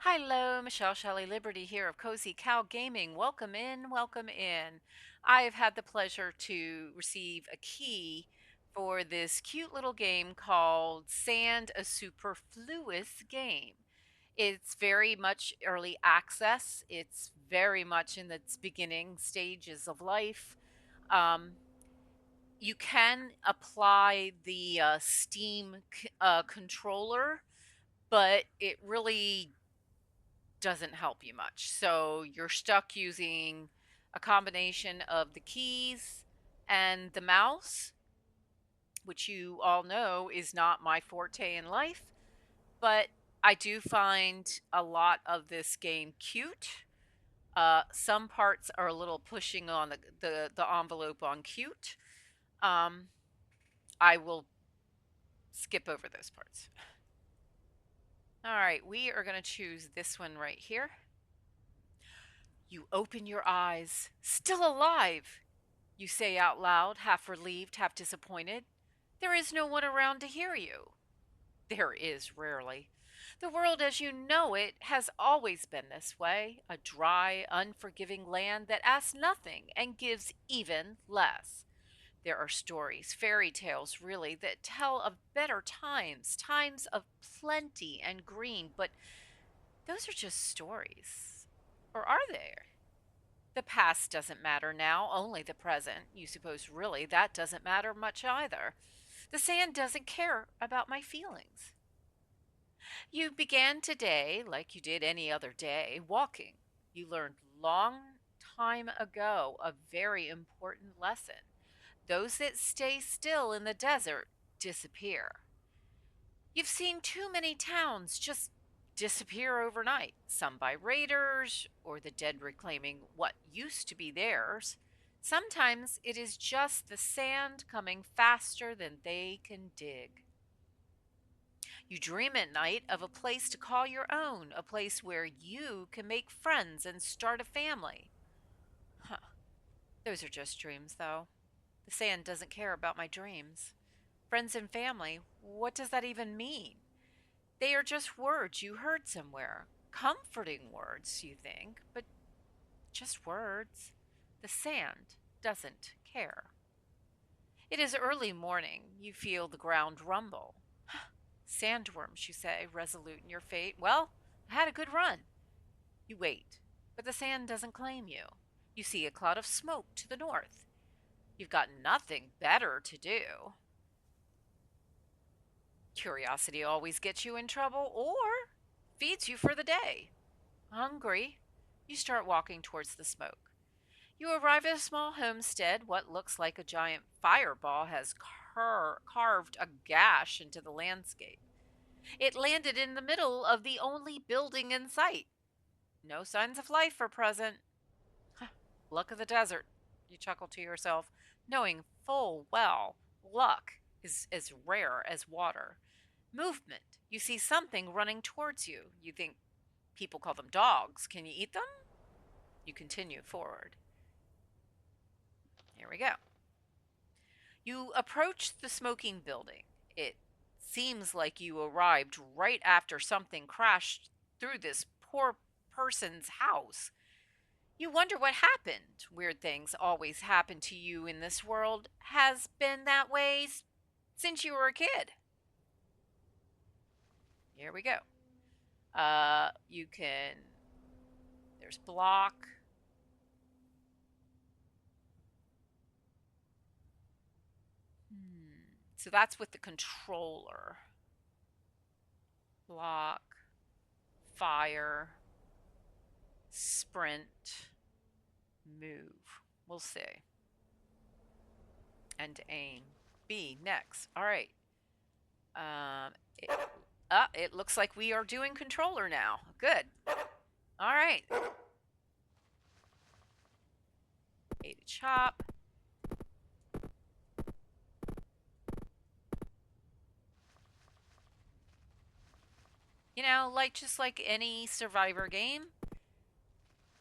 Hello, Michelle Shelley Liberty here of Cozy Cow Gaming. Welcome in, welcome in. I've had the pleasure to receive a key for this cute little game called Sand, a Superfluous Game. It's very much early access. It's very much in its beginning stages of life. Um, you can apply the Steam controller, but it really doesn't help you much. So you're stuck using a combination of the keys and the mouse, which you all know is not my forte in life, but I do find a lot of this game cute. Some parts are a little pushing on the envelope on cute. Um, I will skip over those parts. All right, we are going to choose this one right here. You open your eyes, still alive, you say out loud, half relieved, half disappointed. There is no one around to hear you. There is rarely. The world as you know it has always been this way, a dry, unforgiving land that asks nothing and gives even less. There are stories, fairy tales really, that tell of better times, times of plenty and green, but those are just stories. Or are they? The past doesn't matter now, only the present. You suppose really that doesn't matter much either. The sand doesn't care about my feelings. You began today, like you did any other day, walking. You learned long time ago a very important lesson. Those that stay still in the desert disappear. You've seen too many towns just disappear overnight, some by raiders or the dead reclaiming what used to be theirs. Sometimes it is just the sand coming faster than they can dig. You dream at night of a place to call your own, a place where you can make friends and start a family. Huh. Those are just dreams, though. The sand doesn't care about my dreams. Friends and family, what does that even mean? They are just words you heard somewhere. Comforting words, you think, but just words. The sand doesn't care. It is early morning. You feel the ground rumble. Sandworms, you say, resolute in your fate. Well, I had a good run. You wait, but the sand doesn't claim you. You see a cloud of smoke to the north. You've got nothing better to do. Curiosity always gets you in trouble or feeds you for the day. Hungry, you start walking towards the smoke. You arrive at a small homestead. What looks like a giant fireball has carved a gash into the landscape. It landed in the middle of the only building in sight. No signs of life are present. Luck of the desert, you chuckle to yourself, knowing full well luck is as rare as water. Movement, you see something running towards you. You think people call them dogs. Can you eat them? You continue forward. Here we go. You approach the smoking building. It seems like you arrived right after something crashed through this poor person's house. You wonder what happened. Weird things always happen to you in this world. Has been that way since you were a kid. Here we go. You can, there's block. So that's with the controller. Block, fire, sprint, move. We'll see. And aim. B, next. All right. It, it looks like we are doing controller now. Good. All right. A to chop. You know, like just like any survivor game,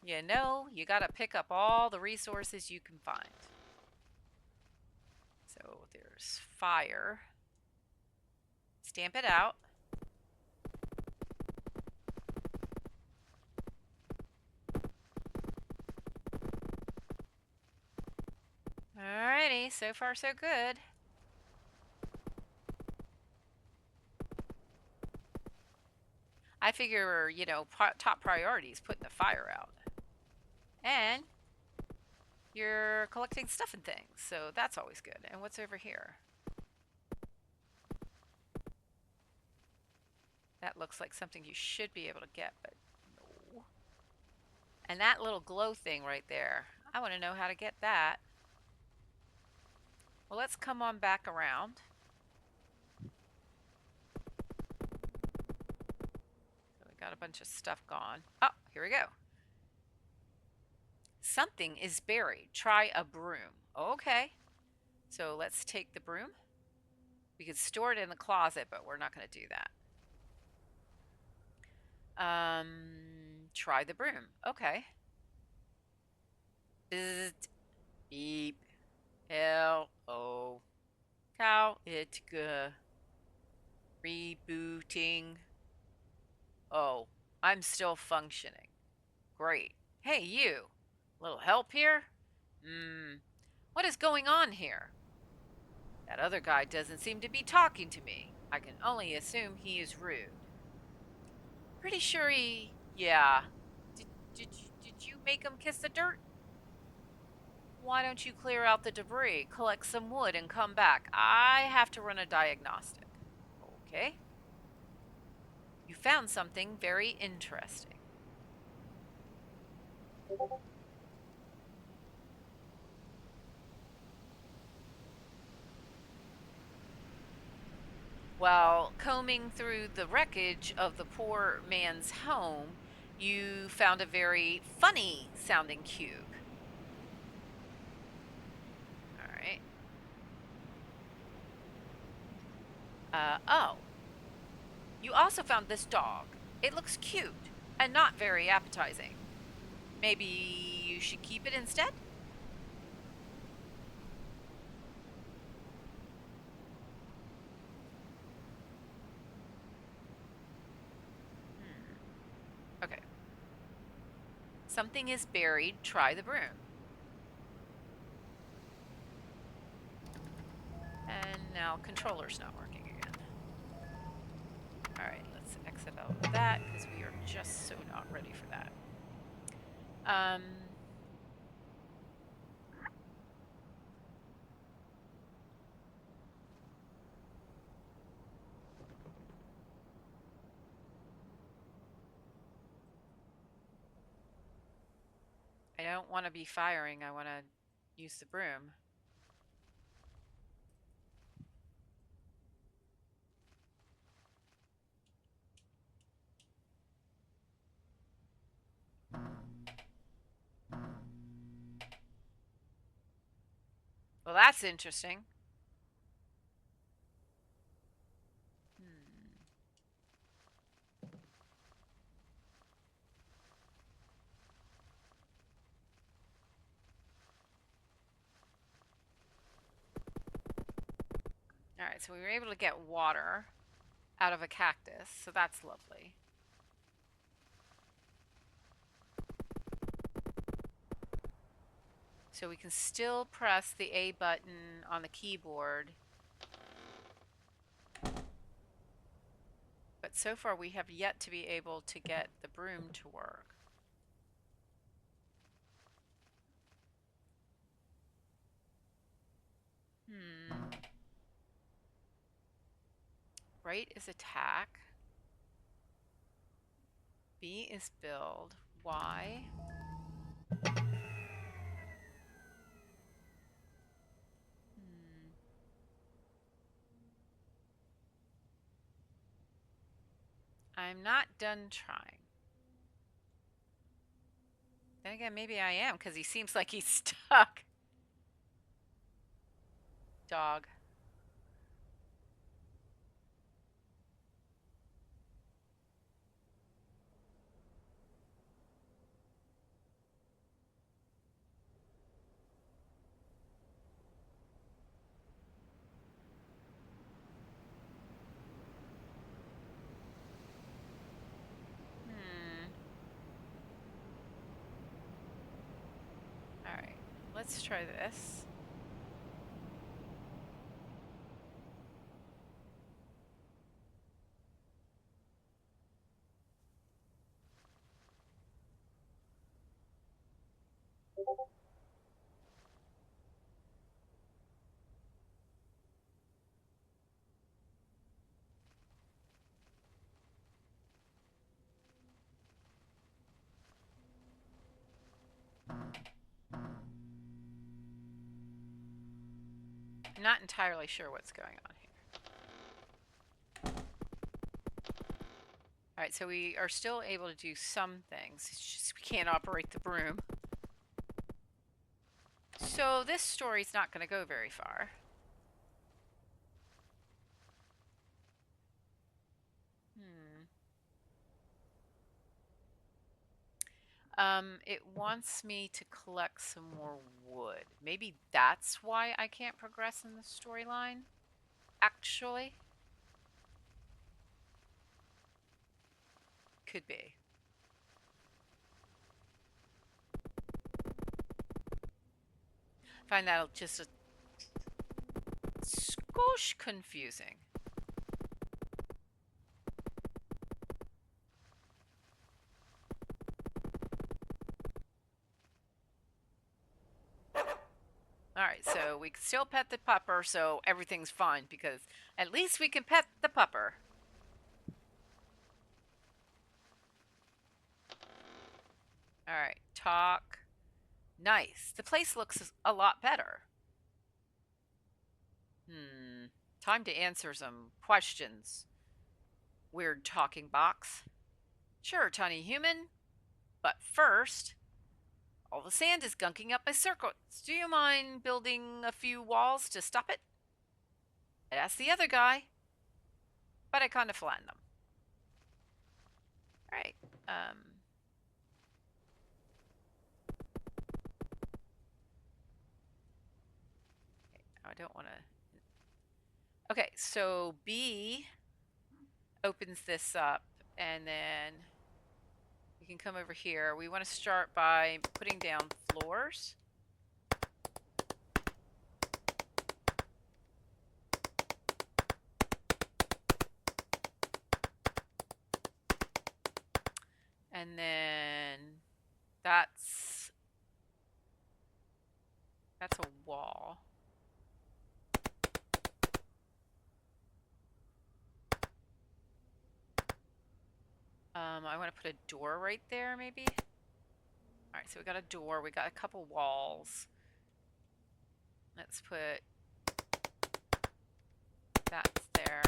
you know, you got to pick up all the resources you can find. So there's fire. Stamp it out. me. So far, so good. I figure, you know, top priority is putting the fire out. And you're collecting stuff and things, so that's always good. And what's over here? That looks like something you should be able to get, but no. And that little glow thing right there, I want to know how to get that. Well, let's come on back around. So we got a bunch of stuff gone. Oh, here we go. Something is buried. Try a broom. Okay. So let's take the broom. We could store it in the closet, but we're not going to do that. Try the broom. Okay. Bzzzt. Beep. Hello. Cow it go. Rebooting. Oh, I'm still functioning. Great. Hey, you. Little help here? What is going on here? That other guy doesn't seem to be talking to me. I can only assume he is rude. Pretty sure he... Yeah. Did you make him kiss the dirt? Why don't you clear out the debris, collect some wood, and come back? I have to run a diagnostic. Okay. You found something very interesting. While combing through the wreckage of the poor man's home, you found a very funny sounding cube. All right. Oh. You also found this dog. It looks cute and not very appetizing. Maybe you should keep it instead? Okay. Something is buried. Try the broom. And now controller's not working again. All right, let's exit out of that because we are just so not ready for that. I don't want to be firing. I want to use the broom. Well, that's interesting. All right, so we were able to get water out of a cactus, so that's lovely. So we can still press the A button on the keyboard. But so far we have yet to be able to get the broom to work. Right is attack. B is build. Y. I'm not done trying. Then again, maybe I am, because he seems like he's stuck. Dog. All right, let's try this. I'm not entirely sure what's going on here. Alright, so we are still able to do some things. It's just we can't operate the broom. So this story's not going to go very far. It wants me to collect some more wood. Maybe that's why I can't progress in the storyline, actually. Could be. Find that just a skosh confusing. Alright, so we can still pet the pupper, so everything's fine, because at least we can pet the pupper. Alright, talk. Nice. The place looks a lot better. Time to answer some questions. Weird talking box. Sure, tiny human. But first, all the sand is gunking up my circuits. Do you mind building a few walls to stop it? I asked the other guy, but I kind of flattened them. All right. I don't want to. Okay, so B opens this up, and then we can come over here. We want to start by putting down floors. And then that's a wall. I want to put a door right there, maybe. All right, so we got a door. We got a couple walls. Let's put that's there.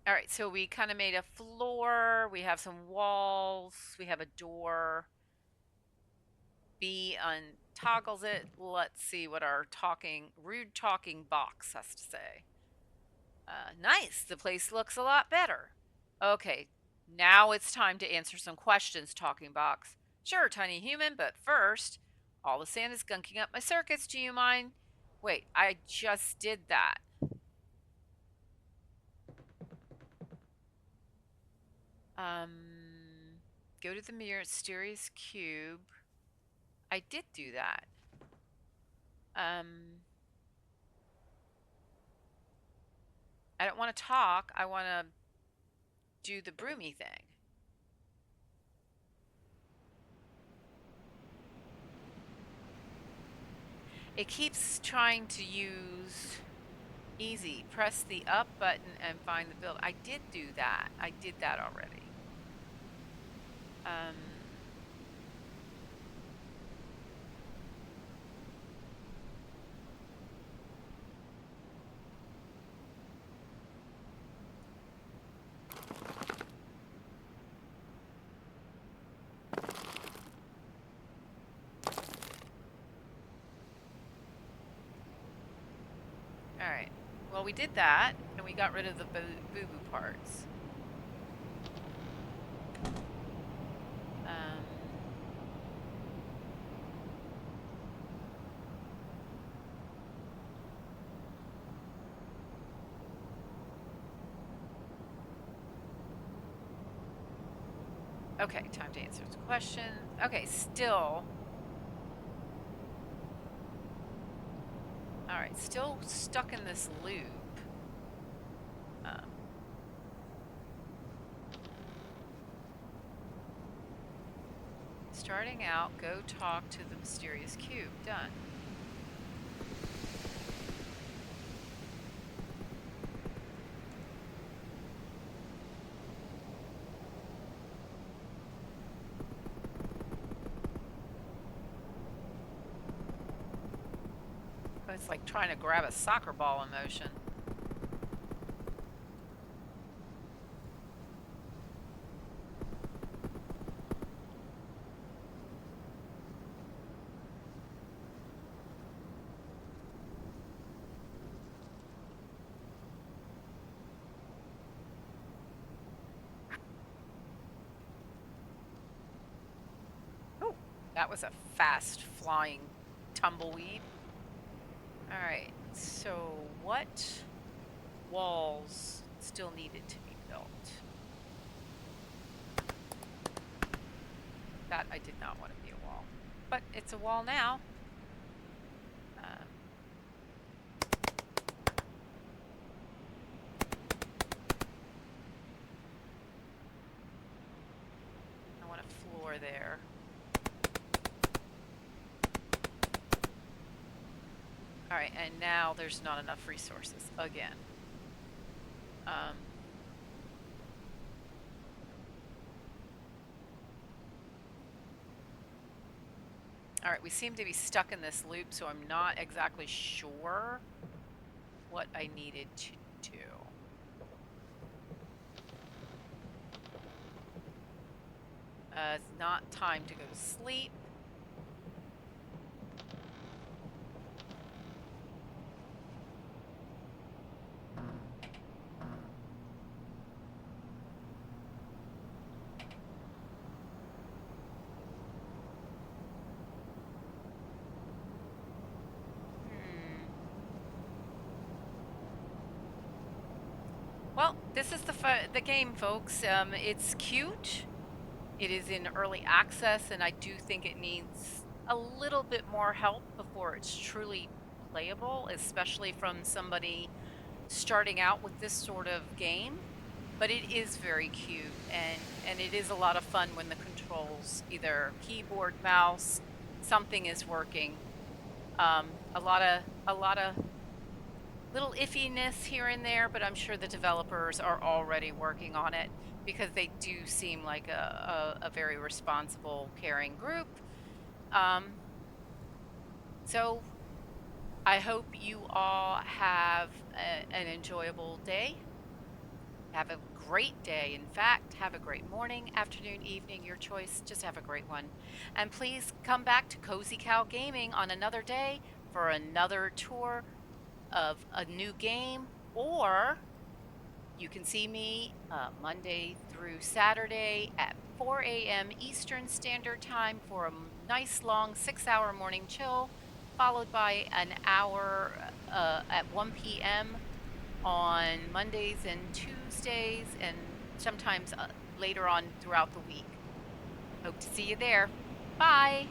All right, so we kind of made a floor. We have some walls. We have a door. B untoggles it. Let's see what our rude talking box has to say. Nice. The place looks a lot better. Okay, now it's time to answer some questions, talking box. Sure, tiny human, but first, all the sand is gunking up my circuits. Do you mind? Wait, I just did that. Go to the mysterious cube. I did do that. I don't want to talk. I want to do the broomy thing. It keeps trying to use easy. Press the up button and find the build. I did do that. I did that already. Alright. Well, we did that, and we got rid of the boo-boo parts. Okay, time to answer the question. Okay, still. Alright, still stuck in this loop. starting out, go talk to the mysterious cube. Done. It's like trying to grab a soccer ball in motion. Oh, that was a fast flying tumbleweed. All right, so what walls still needed to be built? That I did not want to be a wall, but it's a wall now. I want a floor there. All right, and now there's not enough resources again. All right, we seem to be stuck in this loop, so I'm not exactly sure what I needed to do. It's not time to go to sleep. Well, this is the game, folks. It's cute. It is in early access, and I do think it needs a little bit more help before it's truly playable, especially from somebody starting out with this sort of game. But it is very cute, and it is a lot of fun when the controls, either keyboard, mouse, something is working. A lot of little iffiness here and there, but I'm sure the developers are already working on it because they do seem like a very responsible, caring group. So I hope you all have an enjoyable day. Have a great day. In fact, have a great morning, afternoon, evening, your choice. Just have a great one. And please come back to Cozy Cow Gaming on another day for another tour of a new game, or you can see me Monday through Saturday at 4 a.m. Eastern Standard Time for a nice long 6-hour morning chill, followed by an hour at 1 p.m. on Mondays and Tuesdays, and sometimes later on throughout the week. Hope to see you there. Bye.